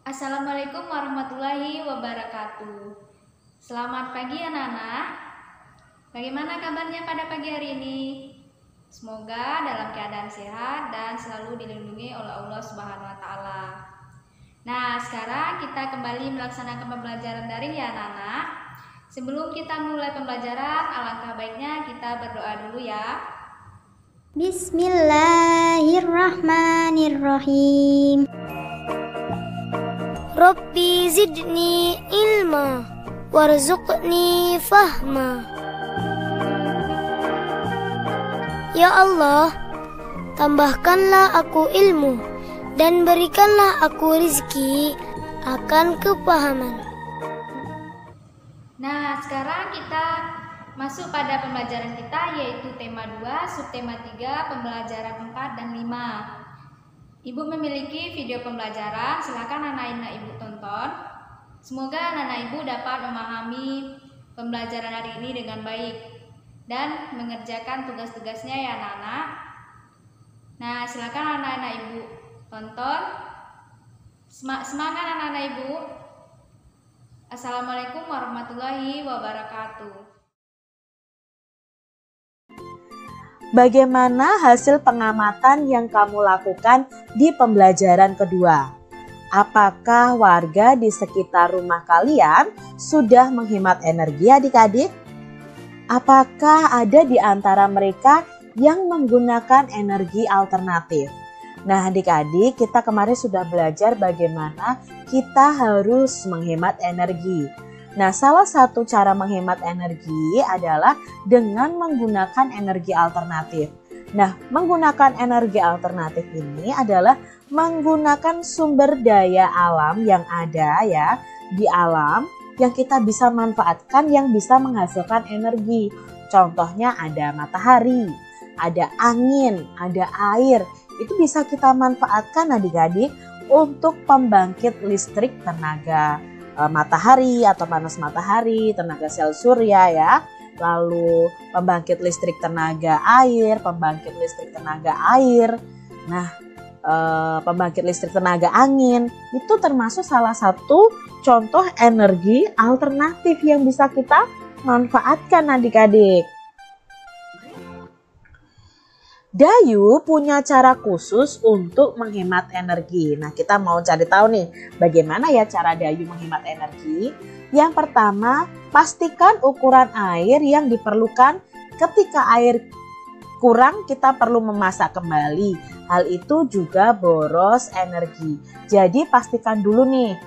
Assalamualaikum warahmatullahi wabarakatuh. Selamat pagi anak-anak. Bagaimana kabarnya pada pagi hari ini? Semoga dalam keadaan sehat dan selalu dilindungi oleh Allah Subhanahu wa taala. Nah, sekarang kita kembali melaksanakan pembelajaran daring ya anak-anak. Sebelum kita mulai pembelajaran, alangkah baiknya kita berdoa dulu ya. Bismillahirrahmanirrahim. Rabbi zidni ilma warzuqni fahma. Ya Allah, tambahkanlah aku ilmu dan berikanlah aku rizki akan kepahaman. Nah, sekarang kita masuk pada pembelajaran kita, yaitu tema 2, subtema 3, pembelajaran 4 dan 5. Ibu memiliki video pembelajaran, silakan anak-anak ibu tonton. Semoga anak-anak ibu dapat memahami pembelajaran hari ini dengan baik dan mengerjakan tugas-tugasnya ya anak-anak. Nah, silakan anak-anak ibu tonton. Semangat anak-anak ibu. Assalamualaikum warahmatullahi wabarakatuh. Bagaimana hasil pengamatan yang kamu lakukan di pembelajaran kedua? Apakah warga di sekitar rumah kalian sudah menghemat energi adik-adik? Apakah ada di antara mereka yang menggunakan energi alternatif? Nah adik-adik, kita kemarin sudah belajar bagaimana kita harus menghemat energi. Nah, salah satu cara menghemat energi adalah dengan menggunakan energi alternatif. Nah, menggunakan energi alternatif ini adalah menggunakan sumber daya alam yang ada ya di alam yang kita bisa manfaatkan yang bisa menghasilkan energi. Contohnya ada matahari, ada angin, ada air. Itu bisa kita manfaatkan adik-adik untuk pembangkit listrik tenaga matahari atau panas matahari, tenaga sel surya ya. Lalu pembangkit listrik tenaga air, pembangkit listrik tenaga air. Nah, pembangkit listrik tenaga angin itu termasuk salah satu contoh energi alternatif yang bisa kita manfaatkan adik-adik. Dayu punya cara khusus untuk menghemat energi. Nah, kita mau cari tahu nih, bagaimana ya cara Dayu menghemat energi? Yang pertama, pastikan ukuran air yang diperlukan. Ketika air kurang, kita perlu memasak kembali. Hal itu juga boros energi. Jadi, pastikan dulu nih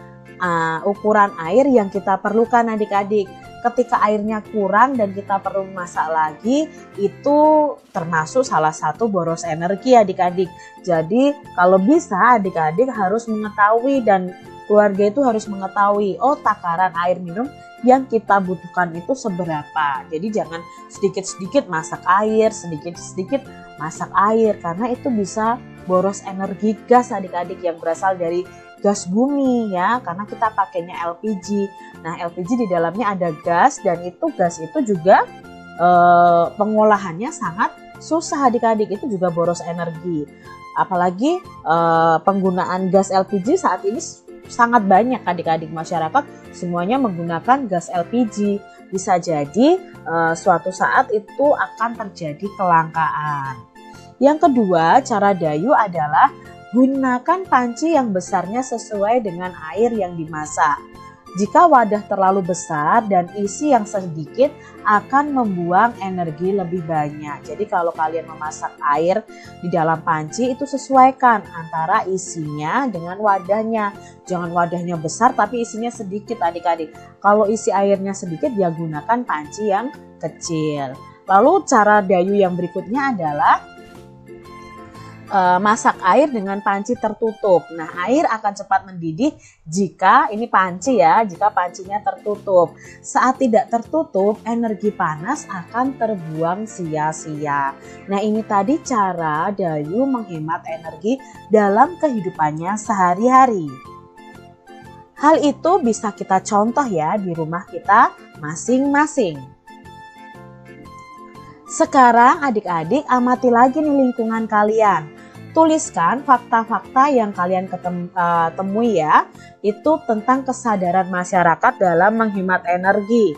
ukuran air yang kita perlukan adik-adik. Ketika airnya kurang dan kita perlu memasak lagi, itu termasuk salah satu boros energi adik-adik. Jadi kalau bisa adik-adik harus mengetahui dan keluarga itu harus mengetahui, oh takaran air minum yang kita butuhkan itu seberapa. Jadi jangan sedikit-sedikit masak air, sedikit-sedikit masak air, karena itu bisa boros energi gas adik-adik yang berasal dari gas bumi ya, karena kita pakainya LPG. Nah, LPG di dalamnya ada gas dan itu gas itu juga pengolahannya sangat susah adik-adik, itu juga boros energi. Apalagi penggunaan gas LPG saat ini sangat banyak adik-adik, masyarakat semuanya menggunakan gas LPG. Bisa jadi suatu saat itu akan terjadi kelangkaan. Yang kedua, cara Dayu adalah gunakan panci yang besarnya sesuai dengan air yang dimasak. Jika wadah terlalu besar dan isi yang sedikit akan membuang energi lebih banyak. Jadi kalau kalian memasak air di dalam panci itu sesuaikan antara isinya dengan wadahnya. Jangan wadahnya besar tapi isinya sedikit adik-adik. Kalau isi airnya sedikit ya gunakan panci yang kecil. Lalu cara Dayu yang berikutnya adalah masak air dengan panci tertutup. Nah, air akan cepat mendidih jika ini panci ya, jika pancinya tertutup. Saat tidak tertutup, energi panas akan terbuang sia-sia. Nah, ini tadi cara Dayu menghemat energi dalam kehidupannya sehari-hari. Hal itu bisa kita contoh ya di rumah kita masing-masing. Sekarang adik-adik amati lagi nih lingkungan kalian. tuliskan fakta-fakta yang kalian temui ya. Itu tentang kesadaran masyarakat dalam menghemat energi.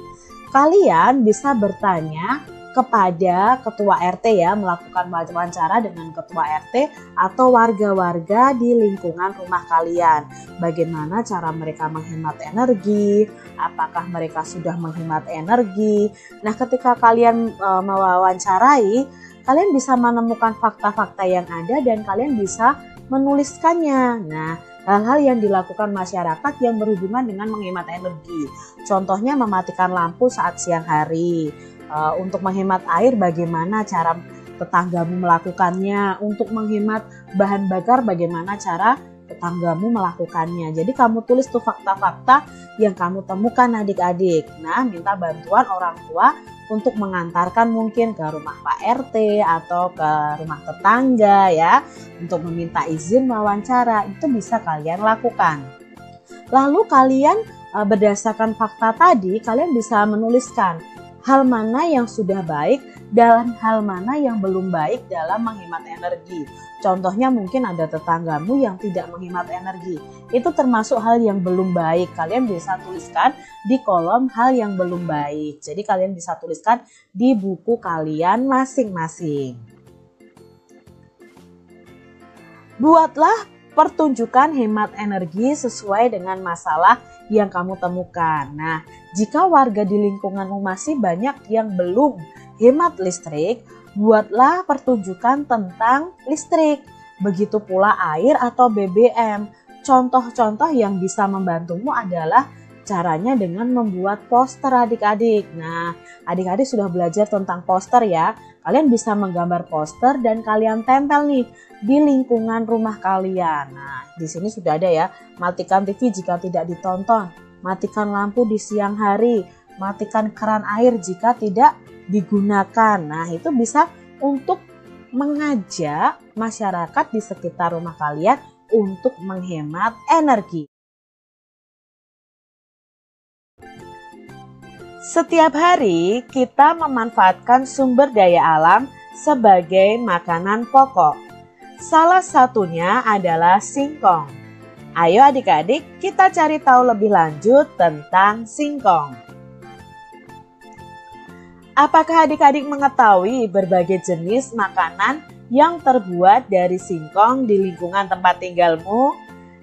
Kalian bisa bertanya kepada ketua RT ya, melakukan wawancara dengan ketua RT atau warga-warga di lingkungan rumah kalian. Bagaimana cara mereka menghemat energi, apakah mereka sudah menghemat energi. Nah, ketika kalian mewawancarai, kalian bisa menemukan fakta-fakta yang ada dan kalian bisa menuliskannya. Nah, hal-hal yang dilakukan masyarakat yang berhubungan dengan menghemat energi. Contohnya mematikan lampu saat siang hari. Untuk menghemat air, bagaimana cara tetanggamu melakukannya. Untuk menghemat bahan bakar, bagaimana cara tetanggamu melakukannya. Jadi kamu tulis tuh fakta-fakta yang kamu temukan adik-adik. Nah, minta bantuan orang tua untuk mengantarkan mungkin ke rumah Pak RT atau ke rumah tetangga ya. Untuk meminta izin wawancara, itu bisa kalian lakukan. Lalu kalian berdasarkan fakta tadi, kalian bisa menuliskan hal mana yang sudah baik dan hal mana yang belum baik dalam menghemat energi. Contohnya mungkin ada tetanggamu yang tidak menghemat energi. Itu termasuk hal yang belum baik. Kalian bisa tuliskan di kolom hal yang belum baik. Jadi kalian bisa tuliskan di buku kalian masing-masing. Buatlah pertunjukan hemat energi sesuai dengan masalah yang kamu temukan. Nah, jika warga di lingkunganmu masih banyak yang belum hemat listrik, buatlah pertunjukan tentang listrik. Begitu pula air atau BBM. Contoh-contoh yang bisa membantumu adalah caranya dengan membuat poster adik-adik. Nah, adik-adik sudah belajar tentang poster ya. Kalian bisa menggambar poster dan kalian tempel nih di lingkungan rumah kalian. Nah, di sini sudah ada ya. Matikan TV jika tidak ditonton. Matikan lampu di siang hari. Matikan keran air jika tidak digunakan. Nah, itu bisa untuk mengajak masyarakat di sekitar rumah kalian untuk menghemat energi. Setiap hari kita memanfaatkan sumber daya alam sebagai makanan pokok. Salah satunya adalah singkong. Ayo adik-adik, kita cari tahu lebih lanjut tentang singkong. Apakah adik-adik mengetahui berbagai jenis makanan yang terbuat dari singkong di lingkungan tempat tinggalmu?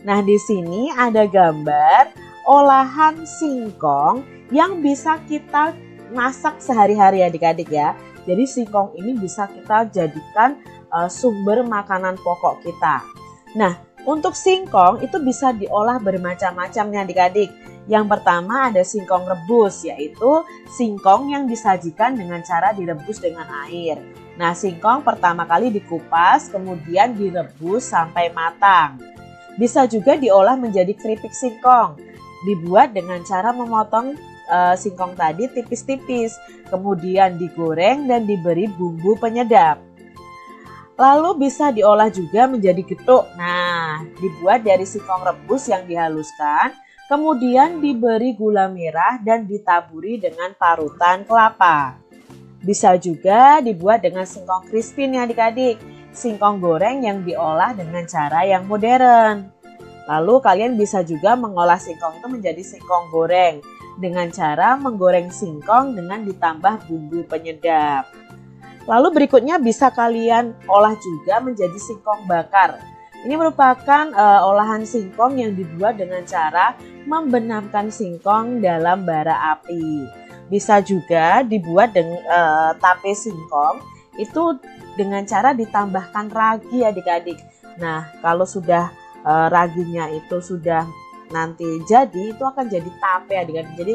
Nah, di sini ada gambar olahan singkong yang bisa kita masak sehari-hari adik-adik ya. Jadi singkong ini bisa kita jadikan sumber makanan pokok kita. Nah, untuk singkong itu bisa diolah bermacam-macam nih adik-adik. Yang pertama ada singkong rebus, yaitu singkong yang disajikan dengan cara direbus dengan air. Nah, singkong pertama kali dikupas, kemudian direbus sampai matang. Bisa juga diolah menjadi keripik singkong. Dibuat dengan cara memotong singkong tadi tipis-tipis, kemudian digoreng dan diberi bumbu penyedap. Lalu bisa diolah juga menjadi getuk. Nah, dibuat dari singkong rebus yang dihaluskan, kemudian diberi gula merah dan ditaburi dengan parutan kelapa. Bisa juga dibuat dengan singkong crispy nih adik-adik, singkong goreng yang diolah dengan cara yang modern. Lalu kalian bisa juga mengolah singkong itu menjadi singkong goreng dengan cara menggoreng singkong dengan ditambah bumbu penyedap. Lalu berikutnya bisa kalian olah juga menjadi singkong bakar. Ini merupakan olahan singkong yang dibuat dengan cara membenamkan singkong dalam bara api. Bisa juga dibuat dengan tape singkong itu dengan cara ditambahkan ragi adik-adik. Nah, kalau sudah raginya itu sudah nanti jadi, itu akan jadi tape adik-adik. Jadi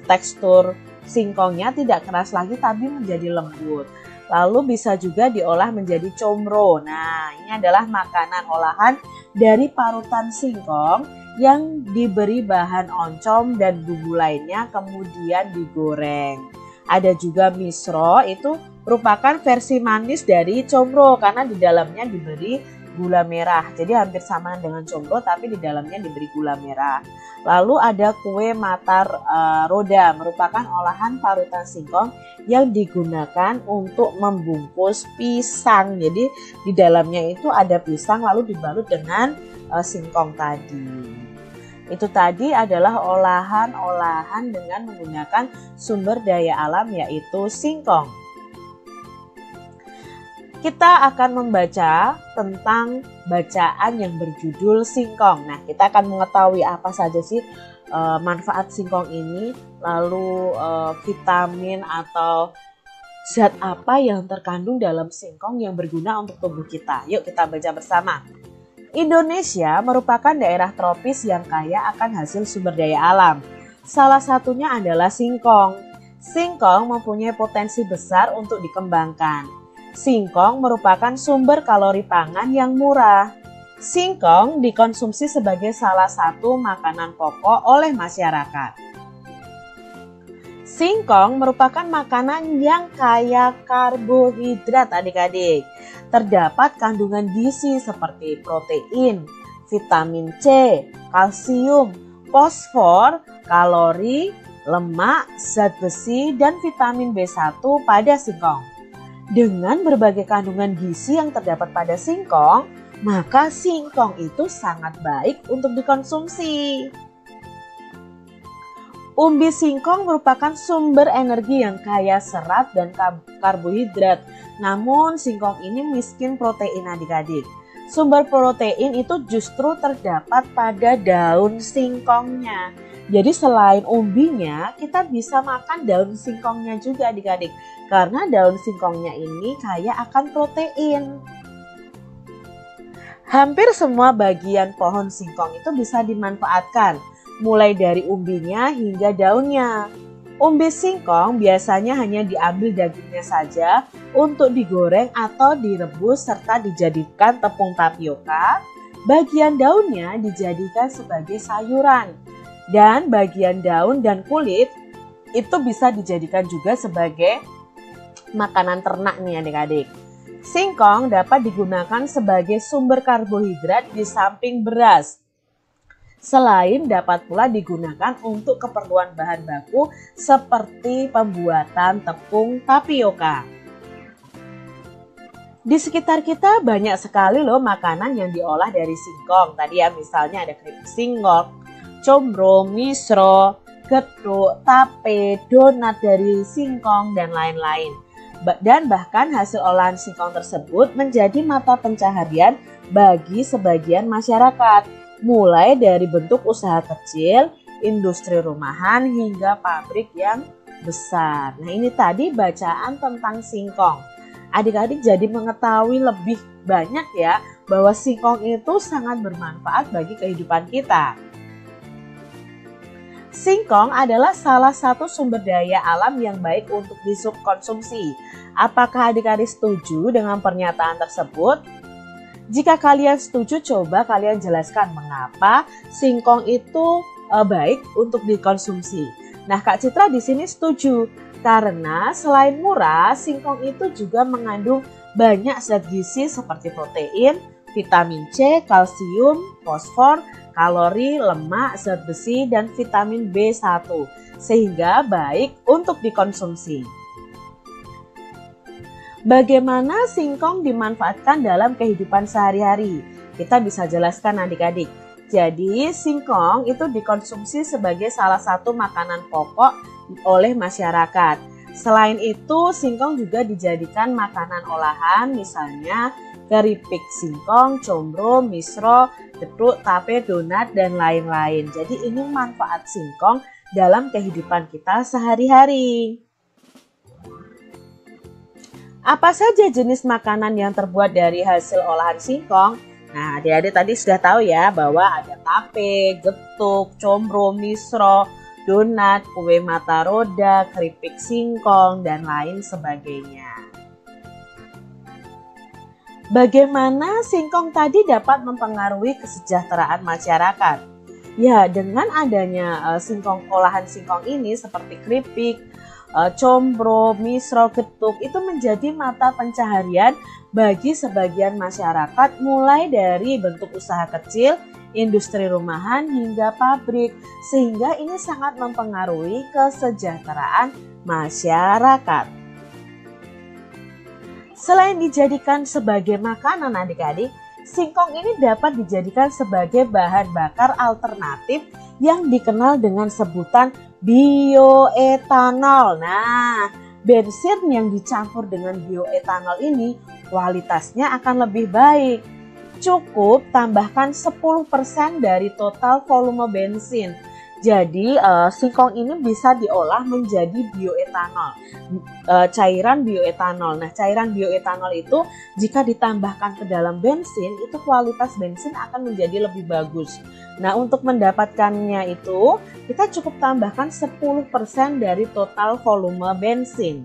tekstur singkongnya tidak keras lagi tapi menjadi lembut. Lalu bisa juga diolah menjadi comro. Nah, ini adalah makanan olahan dari parutan singkong yang diberi bahan oncom dan bumbu lainnya kemudian digoreng. Ada juga misro, itu merupakan versi manis dari comro karena di dalamnya diberi gula merah. Jadi hampir sama dengan comro tapi di dalamnya diberi gula merah. Lalu ada kue mata roda, merupakan olahan parutan singkong yang digunakan untuk membungkus pisang. Jadi di dalamnya itu ada pisang lalu dibalut dengan singkong tadi. Itu tadi adalah olahan-olahan dengan menggunakan sumber daya alam yaitu singkong. Kita akan membaca tentang bacaan yang berjudul singkong. Nah, kita akan mengetahui apa saja sih manfaat singkong ini, lalu vitamin atau zat apa yang terkandung dalam singkong yang berguna untuk tubuh kita. Yuk kita baca bersama. Indonesia merupakan daerah tropis yang kaya akan hasil sumber daya alam. Salah satunya adalah singkong. Singkong mempunyai potensi besar untuk dikembangkan. Singkong merupakan sumber kalori pangan yang murah. Singkong dikonsumsi sebagai salah satu makanan pokok oleh masyarakat. Singkong merupakan makanan yang kaya karbohidrat adik-adik. Terdapat kandungan gizi seperti protein, vitamin C, kalsium, fosfor, kalori, lemak, zat besi, dan vitamin B1 pada singkong. Dengan berbagai kandungan gizi yang terdapat pada singkong, maka singkong itu sangat baik untuk dikonsumsi. Umbi singkong merupakan sumber energi yang kaya serat dan karbohidrat. Namun singkong ini miskin protein adik-adik. Sumber protein itu justru terdapat pada daun singkongnya. Jadi selain umbinya, kita bisa makan daun singkongnya juga adik-adik. Karena daun singkongnya ini kaya akan protein. Hampir semua bagian pohon singkong itu bisa dimanfaatkan, mulai dari umbinya hingga daunnya. Umbi singkong biasanya hanya diambil dagingnya saja untuk digoreng atau direbus serta dijadikan tepung tapioka. Bagian daunnya dijadikan sebagai sayuran. Dan bagian daun dan kulit itu bisa dijadikan juga sebagai makanan ternak nih adik-adik. Singkong dapat digunakan sebagai sumber karbohidrat di samping beras. Selain dapat pula digunakan untuk keperluan bahan baku seperti pembuatan tepung tapioka. Di sekitar kita banyak sekali loh makanan yang diolah dari singkong. Tadi ya misalnya ada keripik singkong, combro, misro, getuk, tape, donat dari singkong, dan lain-lain. Dan bahkan hasil olahan singkong tersebut menjadi mata pencaharian bagi sebagian masyarakat. Mulai dari bentuk usaha kecil, industri rumahan, hingga pabrik yang besar. Nah ini tadi bacaan tentang singkong. Adik-adik jadi mengetahui lebih banyak ya bahwa singkong itu sangat bermanfaat bagi kehidupan kita. Singkong adalah salah satu sumber daya alam yang baik untuk dikonsumsi. Apakah adik-adik setuju dengan pernyataan tersebut? Jika kalian setuju, coba kalian jelaskan mengapa singkong itu baik untuk dikonsumsi. Nah, Kak Citra di sini setuju karena selain murah, singkong itu juga mengandung banyak zat gizi seperti protein, vitamin C, kalsium, fosfor, kalori, lemak, zat besi, dan vitamin B1 sehingga baik untuk dikonsumsi. Bagaimana singkong dimanfaatkan dalam kehidupan sehari-hari? Kita bisa jelaskan adik-adik. Jadi singkong itu dikonsumsi sebagai salah satu makanan pokok oleh masyarakat. Selain itu singkong juga dijadikan makanan olahan, misalnya keripik singkong, combro, misro, getuk, tape, donat, dan lain-lain. Jadi ini manfaat singkong dalam kehidupan kita sehari-hari. Apa saja jenis makanan yang terbuat dari hasil olahan singkong? Nah, adik-adik tadi sudah tahu ya bahwa ada tape, getuk, combro, misro, donat, kue mata roda, keripik singkong, dan lain sebagainya. Bagaimana singkong tadi dapat mempengaruhi kesejahteraan masyarakat? Ya, dengan adanya olahan singkong ini seperti keripik, combro, misro, getuk itu menjadi mata pencaharian bagi sebagian masyarakat mulai dari bentuk usaha kecil, industri rumahan hingga pabrik, sehingga ini sangat mempengaruhi kesejahteraan masyarakat. Selain dijadikan sebagai makanan adik-adik, singkong ini dapat dijadikan sebagai bahan bakar alternatif yang dikenal dengan sebutan bioetanol. Nah, bensin yang dicampur dengan bioetanol ini kualitasnya akan lebih baik. Cukup tambahkan 10% dari total volume bensin. Jadi singkong ini bisa diolah menjadi bioetanol, cairan bioetanol. Nah, cairan bioetanol itu jika ditambahkan ke dalam bensin, itu kualitas bensin akan menjadi lebih bagus. Nah, untuk mendapatkannya itu kita cukup tambahkan 10% dari total volume bensin.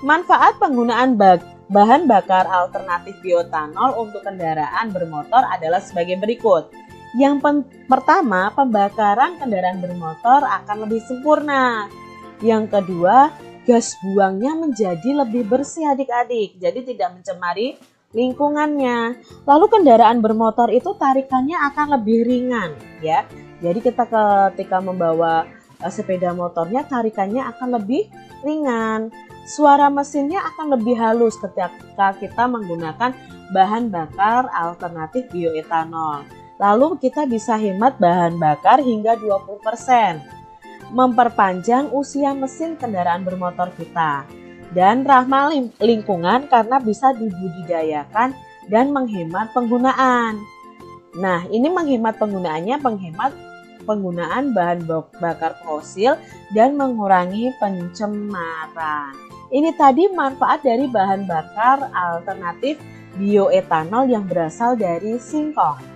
Manfaat penggunaan bahan bakar alternatif bioetanol untuk kendaraan bermotor adalah sebagai berikut. Yang pertama, pembakaran kendaraan bermotor akan lebih sempurna. Yang kedua, gas buangnya menjadi lebih bersih adik-adik, jadi tidak mencemari lingkungannya. Lalu kendaraan bermotor itu tarikannya akan lebih ringan ya. Jadi kita ketika membawa sepeda motornya tarikannya akan lebih ringan. Suara mesinnya akan lebih halus ketika kita menggunakan bahan bakar alternatif bioetanol. Lalu kita bisa hemat bahan bakar hingga 20%. Memperpanjang usia mesin kendaraan bermotor kita. Dan ramah lingkungan karena bisa dibudidayakan dan menghemat penggunaan. Nah, ini menghemat penggunaannya, menghemat penggunaan bahan bakar fosil dan mengurangi pencemaran. Ini tadi manfaat dari bahan bakar alternatif bioetanol yang berasal dari singkong.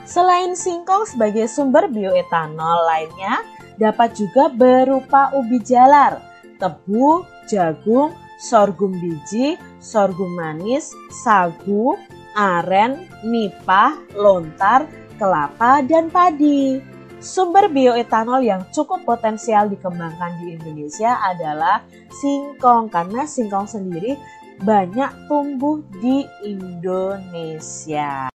Selain singkong sebagai sumber bioetanol lainnya dapat juga berupa ubi jalar, tebu, jagung, sorghum biji, sorghum manis, sagu, aren, nipah, lontar, kelapa, dan padi. Sumber bioetanol yang cukup potensial dikembangkan di Indonesia adalah singkong, karena singkong sendiri banyak tumbuh di Indonesia.